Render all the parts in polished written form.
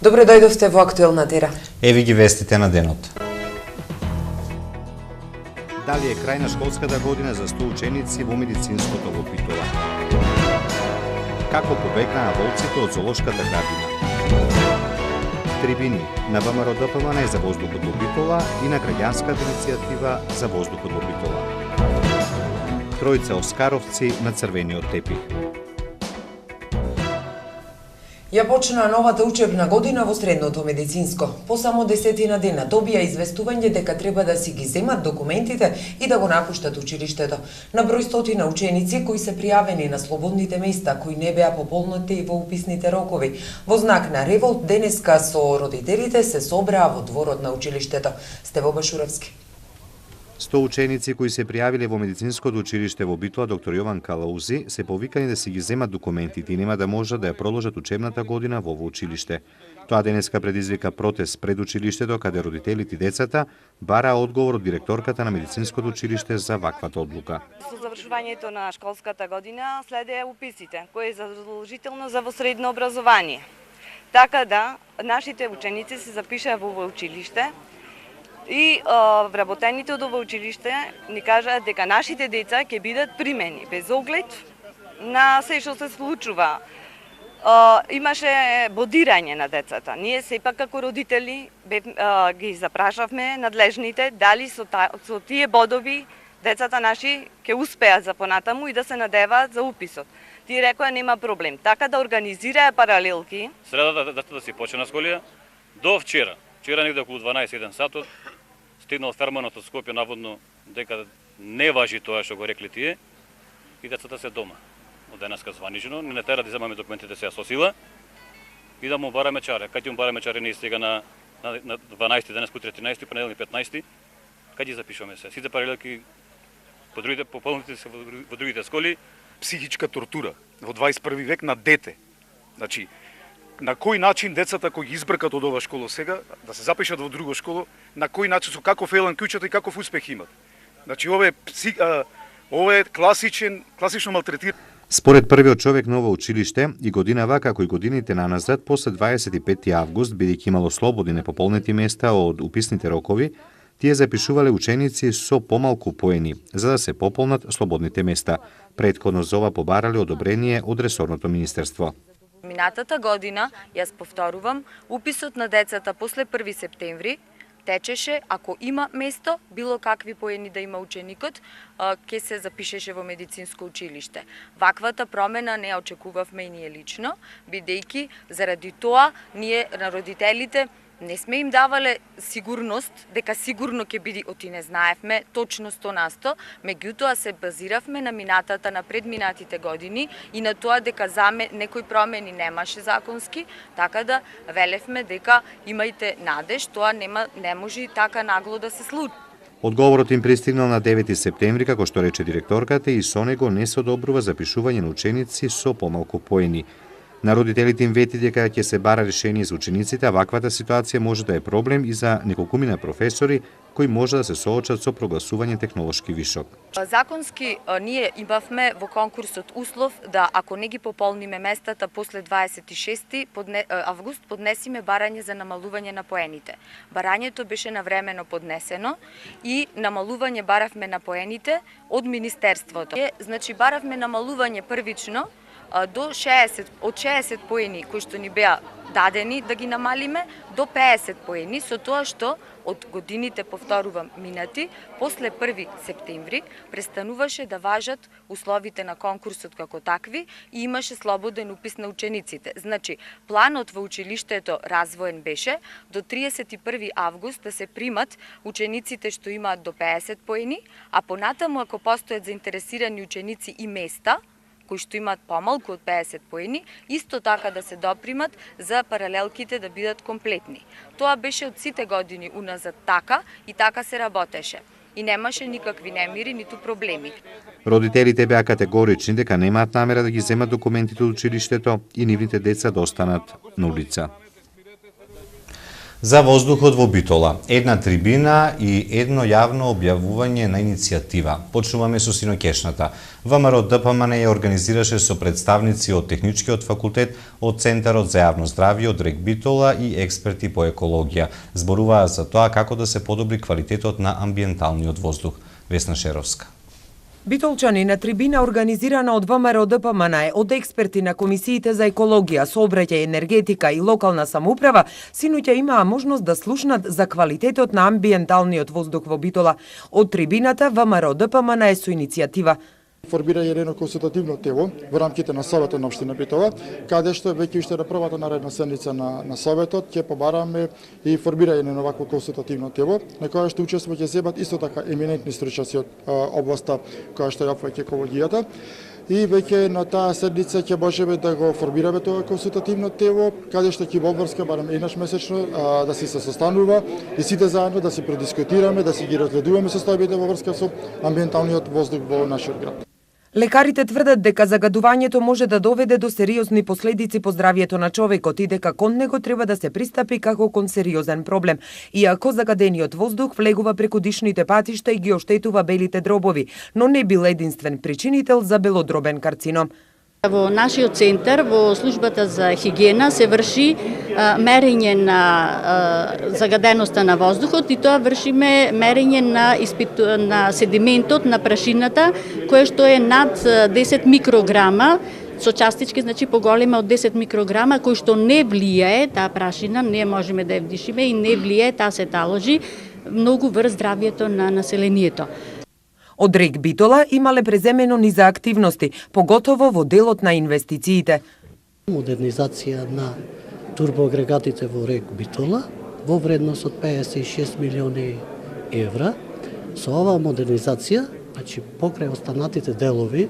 Добре дојдовте во Актуелна тера. Еви ги вестите на денот. Дали е крај на школската година за 100 ученици во медицинското во Битола? Како побегнаа волците од зоолошката градина? Трибини на ВМРО ДПМН за воздухот во Битола и на граѓанската иницијатива за воздухот во Битола. Тројца оскаровци на црвениот тепих. Ја почна новата учебна година во средното медицинско. По само 10 дена добија известување дека треба да си ги земат документите и да го напуштат училиштето. На број стотина ученици кои се пријавени на слободните места, кои не беа пополнети во уписните рокови. Во знак на револт денеска со родителите се собраа во дворот на училиштето. Стево Башуровски. 100 ученици кои се пријавиле во медицинското училиште во Битола доктор Јован Калаузи се повикани да си ги земат документите и нема да можат да ја продолжат учебната година во ово училиште. Тоа денеска предизвика протест пред училиштето каде родителите и децата бараа одговор од директорката на медицинското училиште за ваквата одлука. Со завршувањето на школската година следеа уписите, кои е задолжително за во средно образование. Така да нашите ученици се запишаа во ово училиште. И вработените од ова училиште ни кажаат дека нашите деца ќе бидат примени без оглед на се што се случува. Имаше бодирање на децата. Ние сепак како родители ги запрашавме надлежните дали со тие бодови децата наши ќе успеат за понатаму и да се надеваат за уписот. Тие рекоа нема проблем. Така да организираа паралелки. Средата да си почна школија до вчера. Вчера негде околу 12-1 сатот стигнал ферманот од Скопје наводно дека не важи тоа што го рекле тие и децата се дома. Од денеска званично, не тера да земаме документите сега со сила и да му бараме чаре. Кај му бараме чаре ние сега на 12 денеска, утре 13, понеделник 15, кај ги запишуваме се. Сите паралелки пополните се во другите школи. Психичка тортура во 21 век на дете. Значи, на кој начин децата кои ги избркат од ова школа сега, да се запишат во друго школо, на кој начин со каков елан клучат и каков успех имат. Значи, ова е класично малтретирање. Според првиот човек на ова училиште, и годинава, како и годините наназад, после 25 август, бидејќи имало слободни непополнети места од уписните рокови, тие запишувале ученици со помалку поени, за да се пополнат слободните места. Претходно за ова побарале одобрение од ресорното министерство. Минатата година, јас повторувам, уписот на децата после 1 септември течеше, ако има место, било какви поени да има ученикот, ќе се запишеше во медицинско училиште. Ваквата промена не очекувавме и ние лично, бидејќи заради тоа ние на родителите не сме им давале сигурност, дека сигурно ќе биде, оти не знаевме точно 100%, меѓутоа се базиравме на минатата, на предминатите години и на тоа дека некои промени немаше законски, така да велевме дека имајте надеж, тоа не може така нагло да се случи. Одговорот им пристигнал на 9 септември, како што рече директорката, и со него не се одобрува запишување на ученици со помалку поени. На родителите им вети дека ќе се бара решение за учениците, а ваквата ситуација може да е проблем и за неколкумина професори кои може да се соочат со прогласување технолошки вишок. Законски ние имавме во конкурсот услов да ако не ги пополниме местата после 26 август поднесиме барање за намалување на поените. Барањето беше навремено поднесено и намалување баравме на поените од министерството. Значи баравме намалување првично до 60, од 60 поени кои што ни беа дадени да ги намалиме до 50 поени, со тоа што од годините, повторувам, минати, после 1 септември престануваше да важат условите на конкурсот како такви и имаше слободен упис на учениците. Значи, планот во училиштето развоен беше до 31 август да се примат учениците што имаат до 50 поени, а понатаму ако постојат заинтересирани ученици и места, кои што имаат помалку од 50 поени, исто така да се допримат за паралелките да бидат комплетни. Тоа беше од сите години уназад така и така се работеше. И немаше никакви немири, ниту проблеми. Родителите беа категорични дека немаат намера да ги земат документите од училиштето и нивните деца да останат на улица. За воздухот во Битола, една трибина и едно јавно објавување на иницијатива. Почнуваме со синоќешната. ВМРО ДПМН ја организираше со представници од Техничкиот факултет, од Центарот за јавно здравје од РЕК Битола и експерти по екологија. Зборуваа за тоа како да се подобри квалитетот на амбиенталниот воздух. Весна Шеровска. Битолчани на трибина организирана од ВМРО ДПМН од експерти на комисиите за екологија, сообраќај, енергетика и локална самоуправа, синоќа имаа можност да слушнат за квалитетот на амбиенталниот воздух во Битола. Од трибината ВМРО ДПМН е со иницијатива формира едно консултативно тело во рамките на Советот на Општина Битола, каде што веќе уште на првата наредна седница на Советот ќе побараме и формирање на вакво консултативно тело, на кое што учествуваат ќе земат исто така еминентни стручњаци од областа која што ја опфаќа екологијата. И веќе на таа седница ќе можеме да го формираме тоа консултативно тело, каде што ќе во обврска барем еднаш месечно да се состанува и сите заедно да се предискутираме, да се ги разгледуваме состојбите во врска со амбиенталниот воздух во нашиот град. Лекарите тврдат дека загадувањето може да доведе до сериозни последици по здравјето на човекот и дека кон него треба да се пристапи како кон сериозен проблем. Иако загадениот воздух влегува преку дишните патишта и ги оштетува белите дробови, но не бил единствен причинител за белодробен карцином. Во нашиот центар, во службата за хигиена, се врши мерење на загаденоста на воздухот и тоа вршиме мерење на седиментот на прашината, кое што е над 10 микрограма, со частички, значи поголема од 10 микрограма, кој што не влијае, таа прашина, не можеме да ја вдишиме и не влијае, таа се таложи многу врз здравјето на населението. Од РЕК Битола имале преземено низа активности, поготово во делот на инвестициите. Модернизација на турбоагрегатите во РЕК Битола во вредност од 56 милиони евра. Со оваа модернизација, значи покрај останатите делови,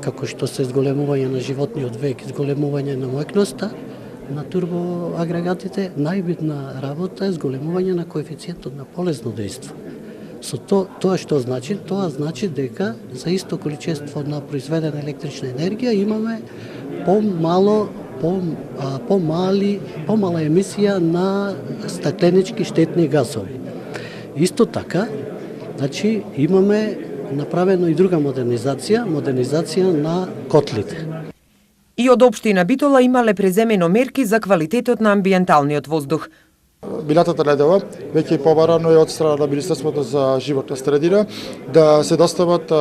како што се зголемување на животниот век, зголемување на мојкноста на турбоагрегатите, најбитна работа е зголемување на коефициентот на полезно дејство. Со тоа што значи? Тоа значи дека за исто количество на произведена електрична енергија имаме помала емисија на стакленички штетни гасови. Исто така, значи имаме направено и друга модернизација на котлите. И од Општина Битола имале преземено мерки за квалитетот на амбиенталниот воздух. Билатата недела веќе побарано е од страна на Министерството за животна средина да се достават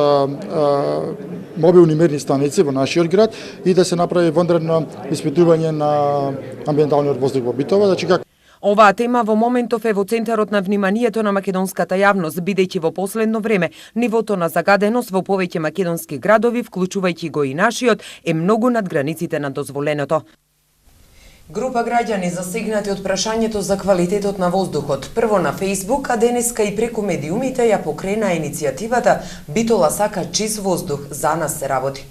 мобилни мерни станици во нашиот град и да се направи вонредно испитување на амбиенталниот воздух во Битола. Значи, Оваа тема во моментов е во центарот на вниманието на македонската јавност, бидејќи во последно време нивото на загаденост во повеќе македонски градови, вклучувајќи го и нашиот, е многу над границите на дозволеното. Група граѓани засегнати од прашањето за квалитетот на воздухот, прво на Фејсбук, а денеска и преку медиумите ја покрена иницијативата Битола сака чист воздух, за нас се работи.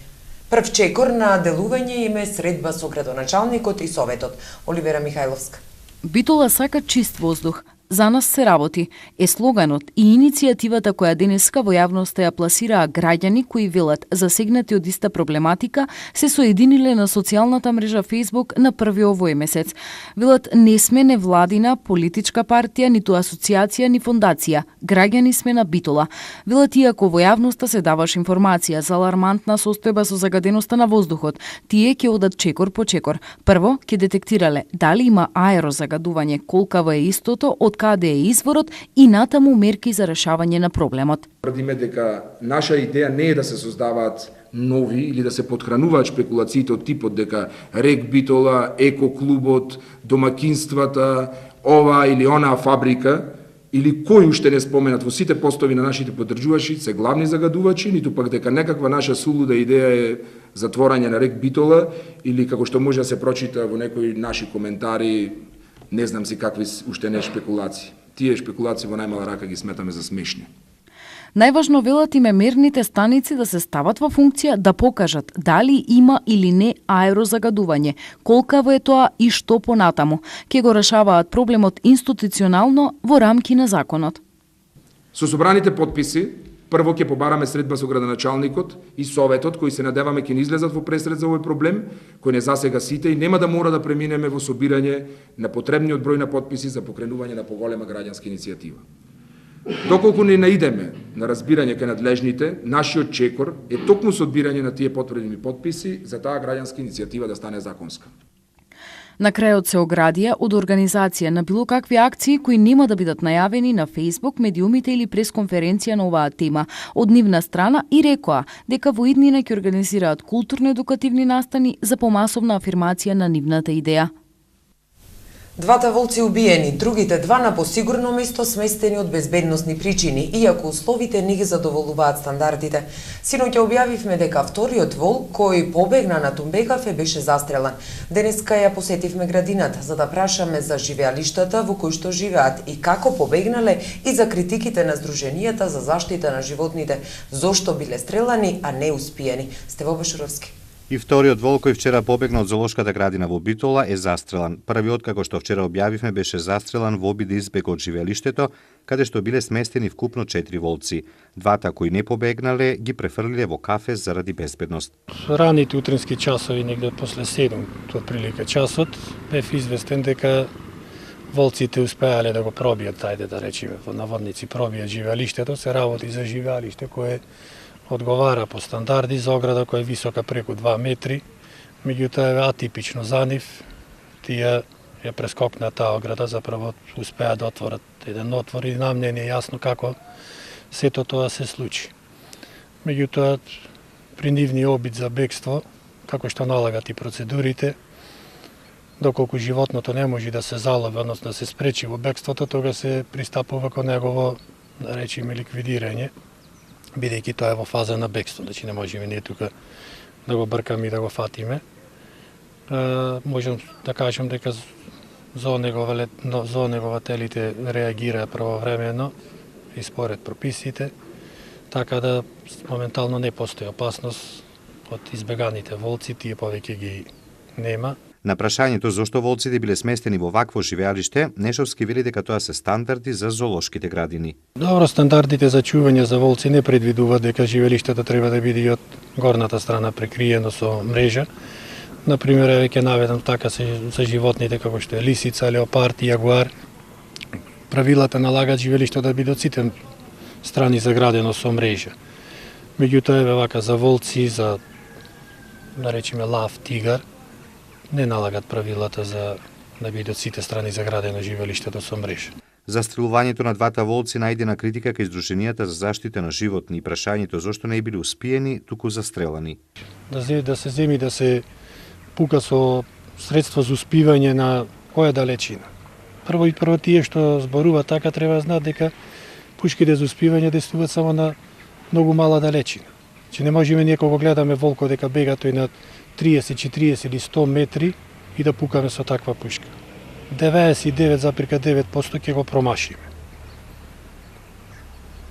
Прв чекор на делување им е средба со градоначалникот и советот. Оливера Михајловска. Битола сака чист воздух, за нас се работи, е слоганот и иницијативата која денеска во јавноста ја пласираа граѓани кои велат засегнати од иста проблематика се соединиле на социјалната мрежа Facebook на 1 овој месец. Велат не сме невладина политичка партија, ниту асоциација, ни фондација. Граѓани сме на Битола. Велат иако во јавноста се даваш информација за алармантна состојба со загаденоста на воздухот, тие ќе одат чекор по чекор. Прво ќе детектирале дали има аерозагадување, колкаво е истото, од каде е изворот и натаму мерки за решавање на проблемот. Тврдиме дека наша идеја не е да се создаваат нови или да се подхрануваат шпекулациите од типот дека РЕК Битола, екоклубот, домакинствата, ова или онаа фабрика или кој уште не споменат во сите постови на нашите поддржувачи се главни загадувачи, ниту пак дека некаква наша сулуда идеја е затворање на РЕК Битола или како што може да се прочита во некои наши коментари, не знам си какви уште не шпекулации. Тие шпекулации во најмала рака ги сметаме за смешни. Најважно велат им е мерните станици да се стават во функција да покажат дали има или не аерозагадување, колкаво е тоа и што понатаму. Ке го решаваат проблемот институционално во рамки на законот. Со собраните подписи Прво ќе побараме средба со градоначалникот и советот, кои се надеваме ќе ни излезат во пресред за овој проблем, кој не засега сите и нема да мора да преминеме во собирање на потребниот број на потписи за покренување на поголема граѓанска иницијатива. Доколку не наидеме на разбирање кај надлежните, нашиот чекор е токму со одбирање на тие потребни потписи за таа граѓанска иницијатива да стане законска. На крајот се оградија од организација на било какви акции кои нема да бидат најавени на Facebook, медиумите или пресконференција на оваа тема од нивна страна и рекоа дека во иднина ќе организираат културно-едукативни настани за помасовна афирмација на нивната идеја. Двата волци убиени, другите два на посигурно место сместени од безбедносни причини, иако условите не ги задоволуваат стандардите. Синоќа објавивме дека вториот волк кој побегна на Тумбекафе беше застрелан. Денеска ја посетивме градината за да прашаме за живеалиштата во кои што живеат и како побегнале и за критиките на Сдруженијата за заштита на животните, зошто биле стрелани, а не успиени. Стево Башуровски. И вториот волк кој вчера побегна од зоолошката градина во Битола е застрелан. Првиот, како што вчера објавивме, беше застрелан во обид да избега од живеалиштето, каде што биле сместени вкупно 4 волци. Двата кои не побегнале ги префрлиле во кафе заради безбедност. Раните утрински часови, негде после 7 отприлика часот, бев известен дека волците успеале да го пробијат, ајде да речеме, во наводници пробијат живеалиштето, се работи за живеалиште кое одговара по стандарди за ограда која е висока преку 2 метри, меѓутоа е атипично за нив. Тие ја прескокна таа ограда, заправо успеа да отворат еден отвор и нам не е јасно како сето тоа се случи. Меѓутоа, при нивни обид за бегство, како што налагат и процедурите, доколку животното не може да се залови, односно да се спречи во бегството, тога се пристапува кон негово, да речеме, ликвидирање, бидејќи тоа е во фаза на бегство, значи не можеме ние тука да го бркаме и да го фатиме. Можем да кажем дека зоонегователите реагираа правовремено и според прописите, така да моментално не постои опасност од избеганите волци, тие повеќе ги нема. На прашањето зошто волците биле сместени во вакво живеалиште, Нешовски вели дека тоа се стандарди за зоолошките градини. Добро, стандардите за чување за волци не предвидуваат дека живеалиштето треба да биде од горната страна прекриено со мрежа. Например, веќе наведам така за животните како што е лисица, леопард и јагуар. Правилата налагаат живеалиштето да биде од сите страни заградено со мрежа. Меѓутоа еве вака за волци, за да речеме лав, тигар, не налагат правилата за да биде од сите страни заградено живеалиштето со мрежа. Застрелувањето на двата волци најде на критика кај Сдруженијата за заштита на животни и прашањето зошто не биле успиени, туку застрелани. Да се земи да се пука со средство за успивање на која далечина. Прво тие што зборува така треба да знаат дека пушките за успивање действуваат само на многу мала далечина. Че не можеме ние кога гледаме волкот дека бега тој на 30, 40 или 100 метри и да пукаме со таква пушка. 99,9% ќе го промашиме.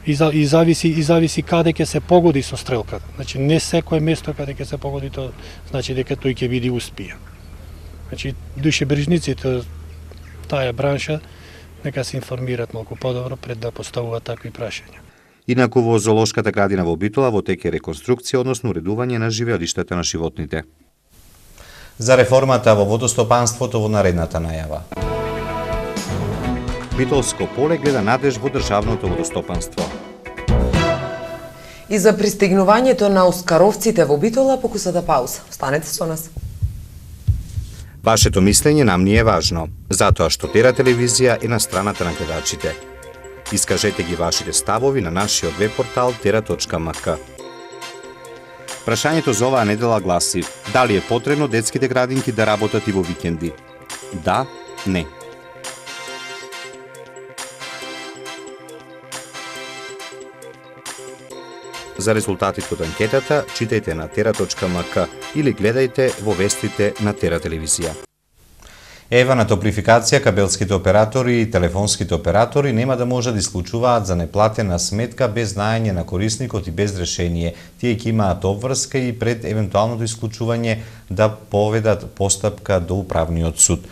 И зависи каде ќе се погоди со стрелката. Значи не секое место каде ќе се погоди, тоа значи дека тој ќе биде успиен. Значи душебрижниците таа бранша нека се информираат малку подобро пред да поставуваат такви прашања. Инаку во зоолошката градина во Битола во тек е реконструкција, односно уредување на живеалиштата на животните. За реформата во водостопанството во наредната најава. Битолско поле гледа надеж во државното водостопанство. И за пристигнувањето на оскаровците во Битола покусата пауза. Останете со нас. Вашето мислење нам ни е важно, затоа што Тера телевизија е на страната на гледачите. Искажете ги вашите ставови на нашиот веб-портал tera.mk. Прашањето за оваа недела гласи: дали е потребно детските градинки да работат и во викенди? Да, не. За резултатите од анкетата читајте на tera.mk или гледајте во вестите на Тера телевизија. Ева на топлификација, кабелските оператори и телефонските оператори нема да може да исклучуваат за неплатена сметка без знаење на корисникот и без решение. Тие ќе имаат обврска и пред евентуалното исклучување да поведат постапка до управниот суд.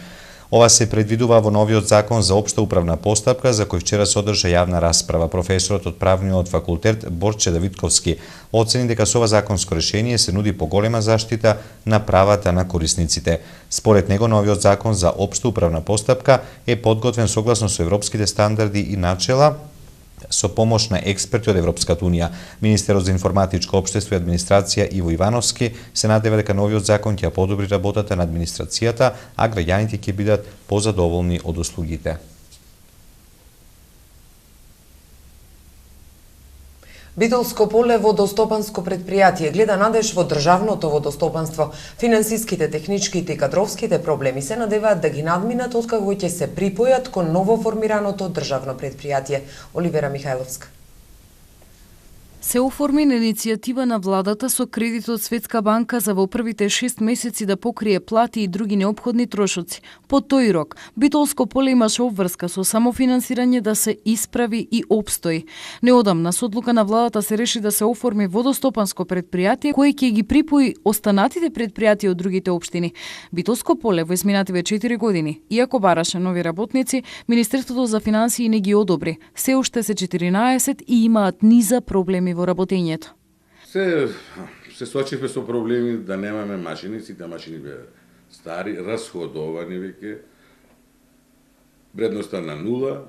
Ова се предвидува во новиот закон за општа управна постапка, за кој вчера се одржа јавна расправа. Професорот од правниот факултет Борче Давидковски оцени дека со ова законско решение се нуди поголема заштита на правата на корисниците. Според него, новиот закон за општа управна постапка е подготвен согласно со европските стандарди и начела, со помош на експерти од Европската Унија. Министерот за информатичко општество и администрација Иво Ивановски се надева дека новиот закон ќе подобри работата на администрацијата, а граѓаните ќе бидат позадоволни од услугите. Битолско поле водостопанско предпријатие гледа надеж во државното водостопанство. Финансиските, техничките и кадровските проблеми се надеваат да ги надминат откако ќе се припојат кон новоформираното државно предпријатие. Оливера Михајловска. Се оформи на иницијатива на владата со кредит од Светска банка за во првите 6 месеци да покрие плати и други неопходни трошоци. По тој рок, Битолско поле имаше обврска со самофинансирање да се исправи и опстои. Неодамна со одлука на владата се реши да се оформи водостопанско предпријатие кое ќе ги припои останатите предпријатија од другите општини. Битолско поле во изминативе 4 години, иако бараше нови работници, Министерството за финансии не ги одобри. Се уште се 14 и имаат низа проблеми во работењето. Се соочивме со проблеми да немаме машини, сите машини беа стари, расходовани веќе, вредноста на нула,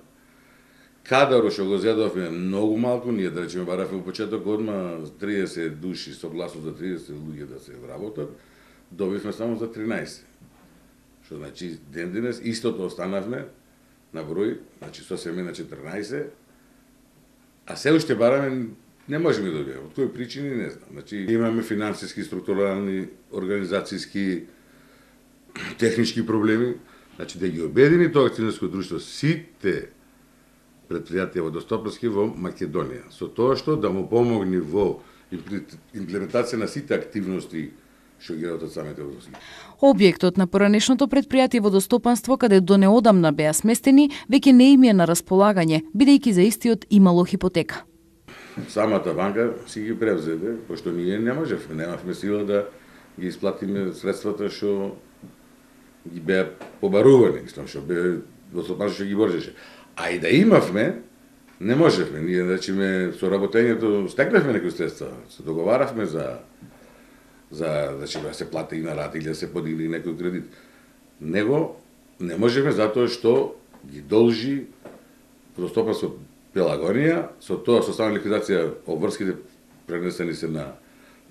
кадаро што го зедовме многу малку, ние да речеме баравме во почеток одма 30 души, согласно за 30 луѓе да се вработат, добивме само за 13. Што значи ден денес истото останавме на број, значи со семе на 14, а се уште бараме не можеме да добиеме. Од кои причини не знам. Значи имаме финансиски, структурални, организацијски, технички проблеми. Значи да ги обедини тоа акционерско друштво сите предпријатија водостопански во Македонија, со тоа што да му помогне во имплементација на сите активности што ги работат самите водоски. Објектот на поранешното предпријатие водостопанство, каде до неодамна беа сместени, веќе не им е на располагање, бидејќи за истиот имало хипотека. Самата банка си ги превзеде, пошто ние немавме сила да ги исплатиме средствата што ги беа побарувани, што беа водостопанство што ги боржеше. А и да имавме, не можевме. Ние, речеме, со работењето стекнавме некои средства, се договаравме за да се плати и на рат или да се подигне некој кредит. Него не можеме затоа што ги должи водостопанство Пелагонија, со тоа со само ликвидација обврските пренесени се на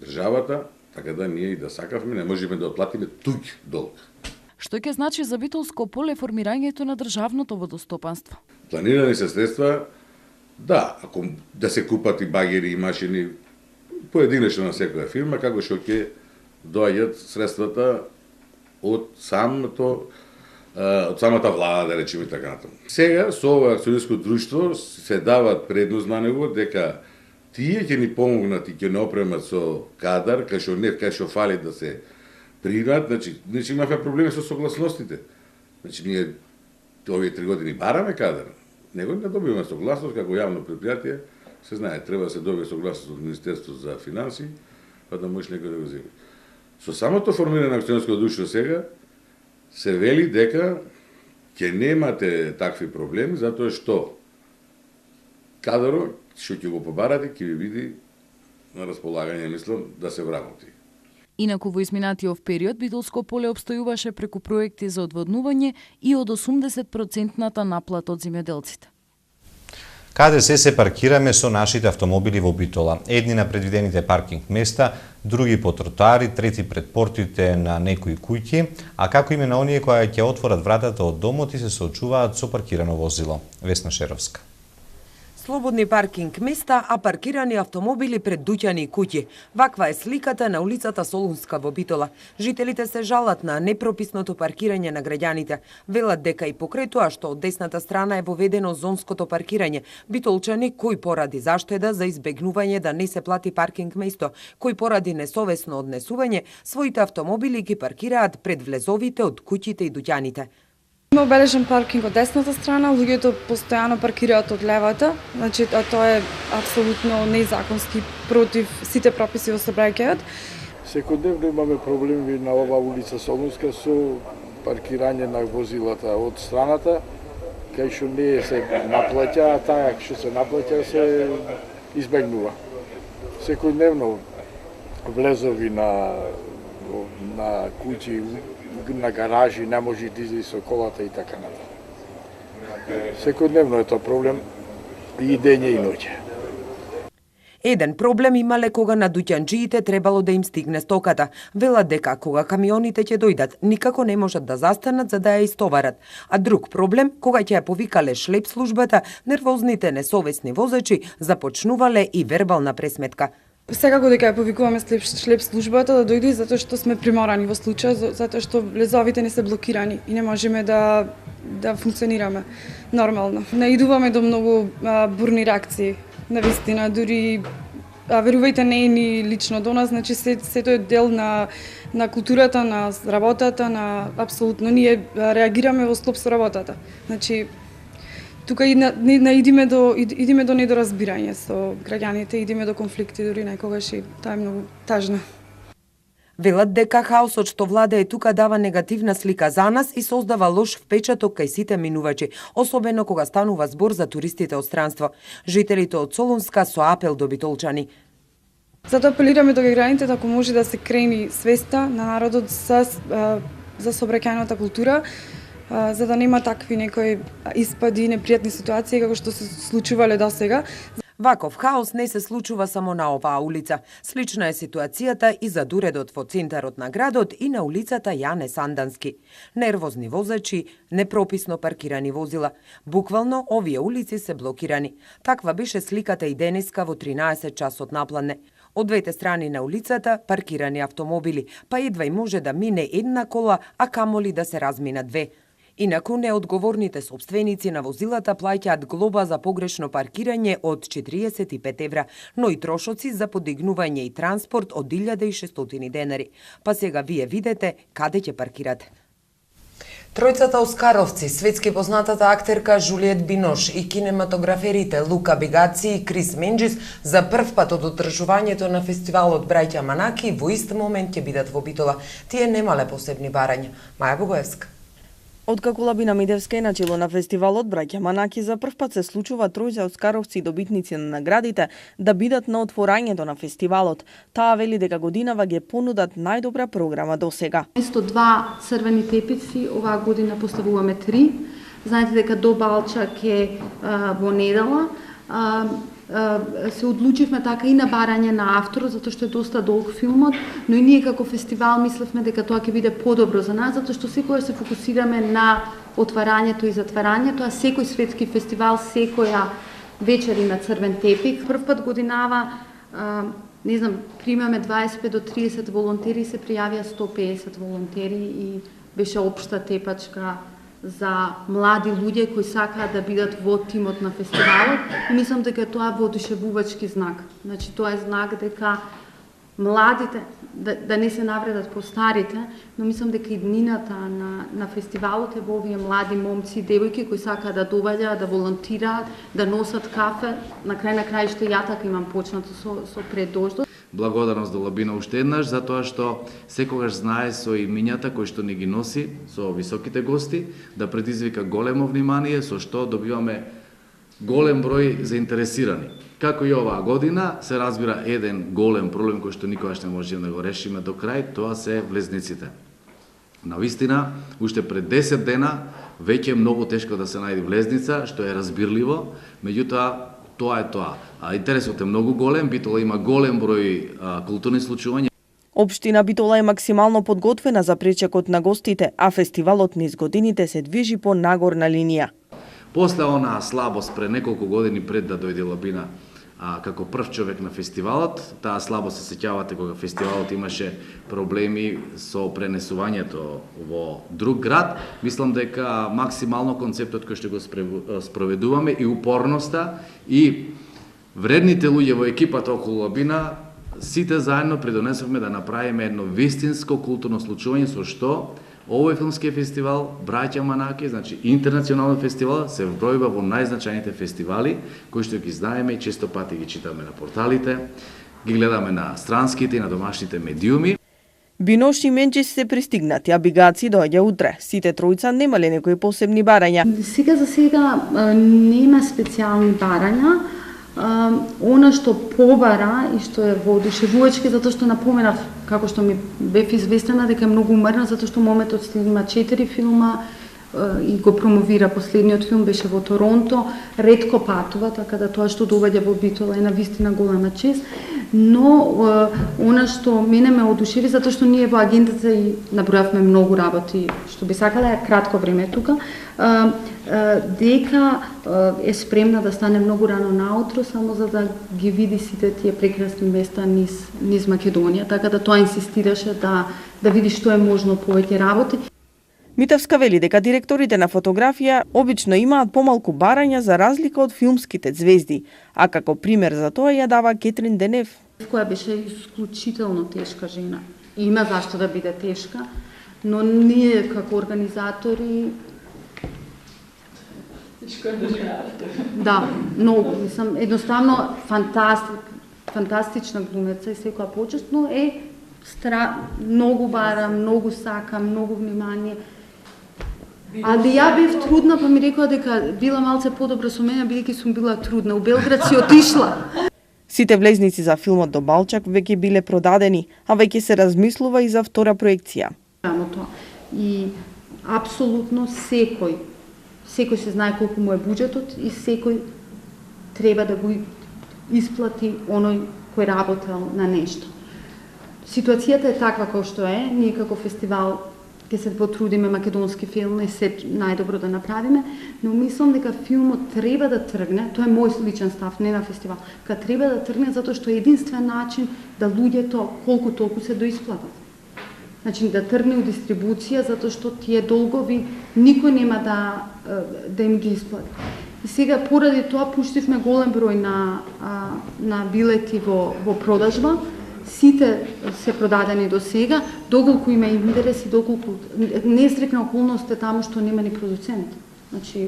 државата, така да ние и да сакавме не можеме да отплатиме туѓ долг. Што ќе значи за Битолско поле формирањето на државното водостопанство? Планирани се средства, да, ако да се купат и багери и машини поединечно на секоја фирма, како што ќе доаѓат средствата од самата влада, да речеме така натаму. Сега со ова акционерско друштво се дават предност на него дека тие ќе ни помогнат и ќе не опремат со кадар, кај што фали да се примат, значи имаме проблеми со согласностите. Значи ние овие 3 години бараме кадар, него не добиваме согласност како јавно предпријатие, се знае, треба да се добие согласност од Министерството за финансии, па да можеш некој да го земи. Со самото формирање на акционерско друштво сега се вели дека ќе немате такви проблеми, затоа што кадаро што ќе го побарате, ќе ви биде на располагање, мислам, да се вработи. Инаку во изминатиот период Битолско поле обстојуваше преку проекти за одводнување и од 80% наплата од земјоделците. Каде се паркираме со нашите автомобили во Битола? Едни на предвидените паркинг места, други по тротоари, трети пред портите на некои куќи, а како име на оние кои ќе отворат вратата од домот и се соочуваат со паркирано возило? Весна Шеровска. Слободни паркинг места, а паркирани автомобили пред дуќани и куќи. Ваква е сликата на улицата Солунска во Битола. Жителите се жалат на непрописното паркирање на граѓаните. Велат дека и покрај тоа што од десната страна е воведено зонското паркирање, битолчани кој поради заштеда за избегнување да не се плати паркинг место, кој поради несовесно однесување, своите автомобили ги паркираат пред влезовите од куќите и дуќаните. Има обележен паркинг од десната страна, луѓето постојано паркираат од левата, значи тоа е апсолутно незаконски, против сите прописи во сообраќајот. Секојдневно имаме проблеми на оваа улица Солунска со паркирање на возилата од страната, кај што не се наплаќа, а таа што се наплаќа се избегнува. Секојдневно влезови на куќи, на гаражи, не може да излези со колата и така натаму. Секојдневно е тоа проблем и дење и ноќе. Еден проблем имале кога на дуќанџиите требало да им стигне стоката. Велат дека кога камионите ќе дојдат, никако не можат да застанат за да ја истоварат. А друг проблем, кога ќе ја повикале шлеп службата, нервозните несовесни возачи започнувале и вербална пресметка. Секако дека ја повикуваме шлеп службата да дојде затоа што сме приморани во случај, затоа што влезовите не се блокирани и не можеме да функционираме нормално. Наидуваме до многу бурни реакции. Навистина, дури верувајте не е ни лично до нас, значи сето е дел на културата, на работата, на апсолутно ние реагираме во склоп со работата. Значи тука идиме до недоразбирање со граѓаните, идиме до конфликти дури некогаш и тоа е многу тажно. Велат дека хаосот што влада е тука дава негативна слика за нас и создава лош впечаток кај сите минувачи, особено кога станува збор за туристите од странство. Жителите од Солунска со апел до битолчани. Затоа апелираме до граѓаните ако може да се крени свеста на народот за сообраќајната култура, за да нема такви некои испади, непријатни ситуации како што се случувале досега. Ваков хаос не се случува само на оваа улица. Слична е ситуацијата и за дуредот во центарот на градот и на улицата Јане Сандански. Нервозни возачи, непрописно паркирани возила. Буквално овие улици се блокирани. Таква беше сликата и денеска во 13 часот напладне. Од двете страни на улицата паркирани автомобили, па едва и може да мине една кола, а камоли да се размина две. Инаку неодговорните сопственици на возилата плаќаат глоба за погрешно паркирање од 45 евра, но и трошоци за подигнување и транспорт од 1600 денари. Па сега вие видете каде ќе паркирате. Тројцата оскаровци, светски познатата актерка Жулиет Бинош и кинематограферите Лука Бигаци и Крис Менџис за прв пат од одржувањето на фестивалот Браќа Манаки во ист момент ќе бидат во Битола. Тие немале посебни барања. Маја Богоевска. Откако Лабина Мидевска е начело на фестивалот Браќа Манаки, за прв пат се случува тројца оскаровци добитници на наградите да бидат на отворањето на фестивалот. Таа вели дека годинава ги понудат најдобра програма до сега. Место 2 црвени тепици, оваа година поставуваме 3. Знаете дека до Балчак е во недела. Се одлучивме така и на барање на автор, затоа што е доста долг филмот, но и ние како фестивал мислевме дека тоа ќе биде подобро за нас, затоа што секој се фокусираме на отварањето и затварањето, а секој светски фестивал, секоја вечер има црвен тепик. Прв пат годинава, не знам, примаме 25 до 30 волонтери, се пријавија 150 волонтери и беше општа тепачка за млади луѓе кои сакаат да бидат во тимот на фестивалот. И мислам дека тоа е воодушевувачки знак. Значи тоа е знак дека младите да не се навредат по старите, но мислам дека иднината на фестивалот е во овие млади момци и девојки кои сакаат да доаѓаат, да волонтираат, да носат кафе. На крајште ја така имам почнато со преддождот. Благодарност до Лабина уште еднаш, затоа што секогаш знае со имињата кои што ни ги носи, со високите гости, да предизвика големо внимание, со што добиваме голем број заинтересирани. Како и оваа година, се разбира еден голем проблем кој што никогаш не можеме да го решиме до крај, тоа се влезниците. Навистина, уште пред 10 дена, веќе е многу тешко да се најде влезница, што е разбирливо, меѓутоа, тоа е тоа. А интересот е многу голем, Битола има голем број културни случувања. Општина Битола е максимално подготвена за пречекот на гостите, а фестивалот низ годините се движи по нагорна линија. После онаа слабост пред неколку години пред да дојде Лабина како прв човек на фестивалот, таа слабост се сеќавате кога фестивалот имаше проблеми со пренесувањето во друг град, мислам дека максимално концептот кој што го спроведуваме и упорноста и вредните луѓе во екипата околу Лабина, сите заедно придонесовме да направиме едно вистинско културно случување со што овој филмски фестивал, Браќа Манаки, значи интернационален фестивал, се вбројува во најзначајните фестивали, кои што ги знаеме и често пати ги читаме на порталите, ги гледаме на странските и на домашните медиуми. Бинош и Менџис се пристигнати, а Бигаци доаѓа утре. Сите тројца немале некои посебни барања. Сега за сега нема специјални барања. Она што побара и што е воодушевувачки, затоа што напоменав, како што ми бев известена, дека е многу уморна, затоа што моментот снима 4 филма и го промовира. Последниот филм беше во Торонто, ретко патува, така да тоа што доаѓа во Битола е навистина голема чест. Но она што мене ме одушеви, затоа што ние во агентата и набројавме многу работи, што би сакала е кратко време тука, дека е спремна да стане многу рано наутро, само за да ги види сите тие прекрасни места низ Македонија, така да тоа инсистираше да види што е можно повеќе работи. Митевска вели дека директорите на фотографија обично имаат помалку барања за разлика од филмските звезди, а како пример за тоа ја дава Кетрин Денев, која беше исклучително тешка жена. Има зашто да биде тешка, но ние како организатори да, многу, мислам, едноставно фантастична глумеца и секоја почест, но многу бара, многу сака, многу внимание. Ali ја бев трудна, па ми рекоа дека била малце подобра со мене, бидејќи сум била трудна. У Белград си отишла. Сите влезници за филмот до Балчак веќе биле продадени, а веќе се размислува и за втора проекција. И апсолутно секој се знае колку му е буџетот и секој треба да го исплати оној кој работел на нешто. Ситуацијата е таква како што е, ние како фестивал ќе се потрудиме македонски филм и се најдобро да направиме, но мислам дека филмот треба да тргне, тоа е мој личен став, не на фестивал, треба да тргне затоа што е единствен начин да луѓето колку толку се доисплатат. Значи да тргне у дистрибуција затоа што тие долгови никој нема да им ги исплати. И сега поради тоа пуштивме голем број на билети во продажба. Сите се продадени до сега, доколку има интерес и доколку нестрекна околност е таму што нема ни продуцент. Значи,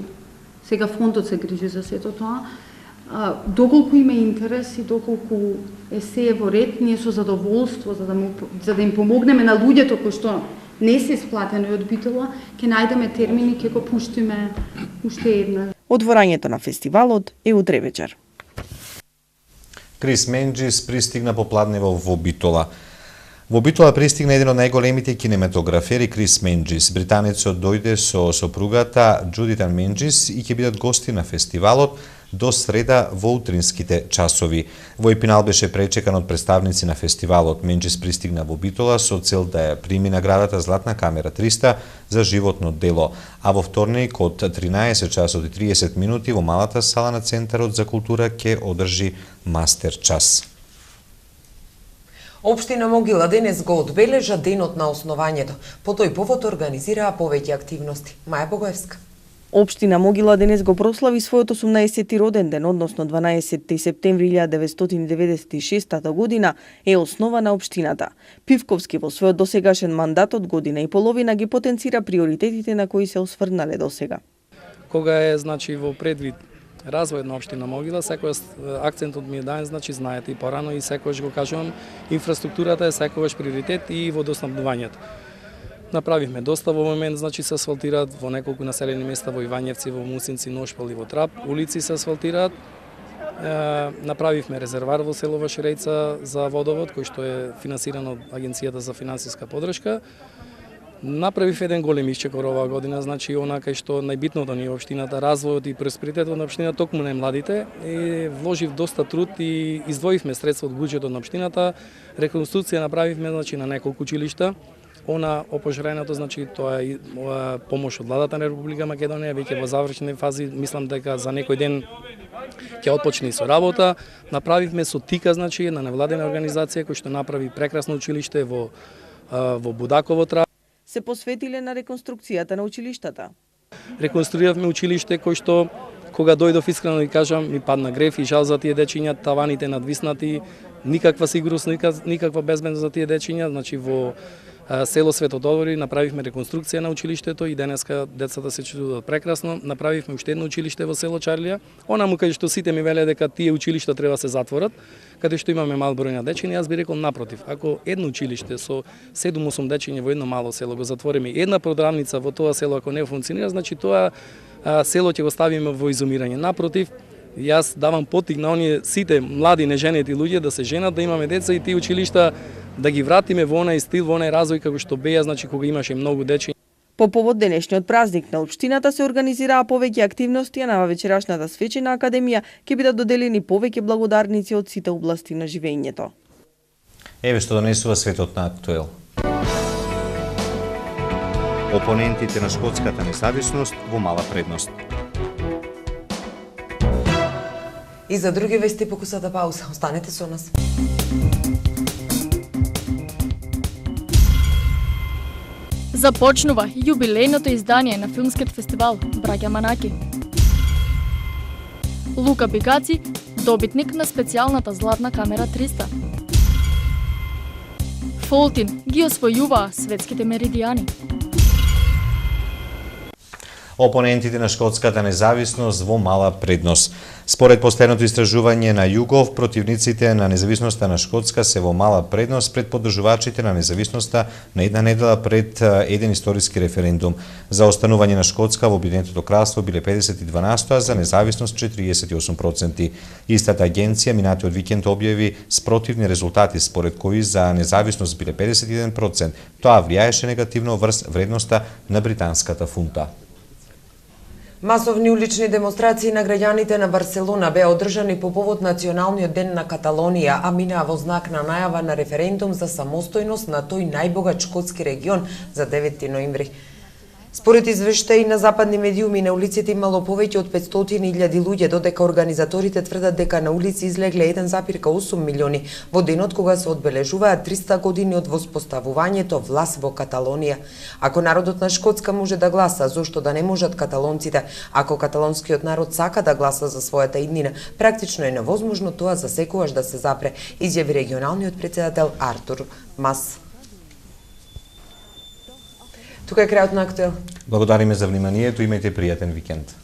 сега фондот се грижи за сето тоа. Доколку има интерес и доколку се во ред, ние со задоволство, за да им помогнеме на луѓето кои што не се исплатени од Битола, ќе најдеме термини, ќе го пуштиме уште една. Отворањето на фестивалот е утре вечер. Крис Менџис пристигна попладнево во Битола. Во Битола пристигна еден од најголемите кинематографери Крис Менџис. Британецот дојде со сопругата Джудита Менџис и ќе бидат гости на фестивалот до среда во утринските часови. Вој пинал беше пречекан од представници на фестивалот. Менџис пристигна во Битола со цел да ја прими наградата Златна камера 300 за животно дело, а во вторник од 13 часот и 30 минути во малата сала на Центарот за култура ќе одржи мастер час. Општина Могила денес го одбележа денот на основањето. По тој повод организираа повеќе активности. Маја Богоевска. Општина Могила денес го прослави својот 18-ти роден ден, односно 12 септември 1996 година е основана општината. Пивковски во својот досегашен мандат од година и половина ги потенцира приоритетите на кои се осврнале досега. Кога е во предвид развојот на општина Могила, секојаш акцентот ми е даден, знаете и порано и секојаш го кажувам, инфраструктурата е секојаш приоритет и водоснабдувањето. Направивме доста во момент, се асфалтираат во неколку населени места во Ивањевци, во Мусинци, Ношпол и во Трап, улици се асфалтираат. Направивме резервар во село Ваширејца за водовод, кој што е финансиран од Агенцијата за финансиска поддршка. Направив еден голем исчекор оваа година, она кај што најбитното ни е општината, развојот и просперитетот на општината, токму на младите, и вложив доста труд и издвоивме средства од буџетот на општината. Реконструкција направивме на неколку училишта. Она опожареното, тоа е помош од владата на Република Македонија, веќе во завршени фази, мислам дека за некој ден ќе отпочне со работа. Направивме со ТИКА, една невладена организација која што направи прекрасно училиште во Будаково Трап. Се посветиле на реконструкцијата на училиштата. Реконструиравме училиште кој што кога дојдов, искрено ви кажам, ми падна грев и жал за тие дечиња, таваните надвиснати, никаква сигурност, никаква безбедност за тие дечиња, во село Светодолбори направивме реконструкција на училиштето и денеска децата се чувствуваат прекрасно. Направивме уште едно училиште во село Чарлија. Онаму каде што сите ми веле дека тие училишта треба се затворат, каде што имаме мал број на дечиња, јас би рекол напротив. Ако едно училиште со 7-8 дечиња во едно мало село го затвориме, една продавница во тоа село ако не функционира, значи тоа село ќе го ставиме во изумирање. Напротив, јас давам потик на оние сите млади неженети луѓе да се женат, да имаме деца и тие училишта да ги вратиме во онај стил, во онај развој како што беа, значи кога имаше многу дечи. По повод денешниот празник на општината се организираа повеќе активности, а на вечерашната свечена академија ќе бидат доделени повеќе благодарници од сите области на живењето. Еве што донесува светот на Актуел. Опонентите на шкотската независност во мала предност. И за други вести по кусата пауза. Останете со нас. Започнува јубилејното издание на филмскиот фестивал Браќа Манаки. Лука Бигаци, добитник на специјалната Златна камера 300. Фолтин ги освојуваа светските меридијани. Опонентите на шкотската независност во мала предност. Според последното истражување на Југов, противниците на независноста на Шкотска се во мала предност пред поддржувачите на независноста на една недела пред еден историски референдум. За останување на Шкотска во Обединетото кралство биле 52%, а за независност 48%. Истата агенција минатиот викенд објави спротивни резултати според кои за независност биле 51%. Тоа влијаеше негативно врз вредноста на британската фунта. Масовни улични демонстрации на граѓаните на Барселона беа одржани по повод Националниот ден на Каталонија, а минаа во знак на најава на референдум за самостојност на тој најбогат шкотски регион за 9 ноември. Според извештаи на западни медиуми, на улиците имало повеќе од 500.000 луѓе, додека организаторите тврдат дека на улици излегле 1,8 милиони во денот кога се одбележуваат 300 години од воспоставувањето власт во Каталонија. Ако народот на Шкотска може да гласа, зошто да не можат каталонците? Ако каталонскиот народ сака да гласа за својата иднина, практично е невозможно тоа за секогаш да се запре, изјави регионалниот претседател Артур Мас. Тука е крајот на Актуел. Благодариме за вниманието, имајте пријатен викенд.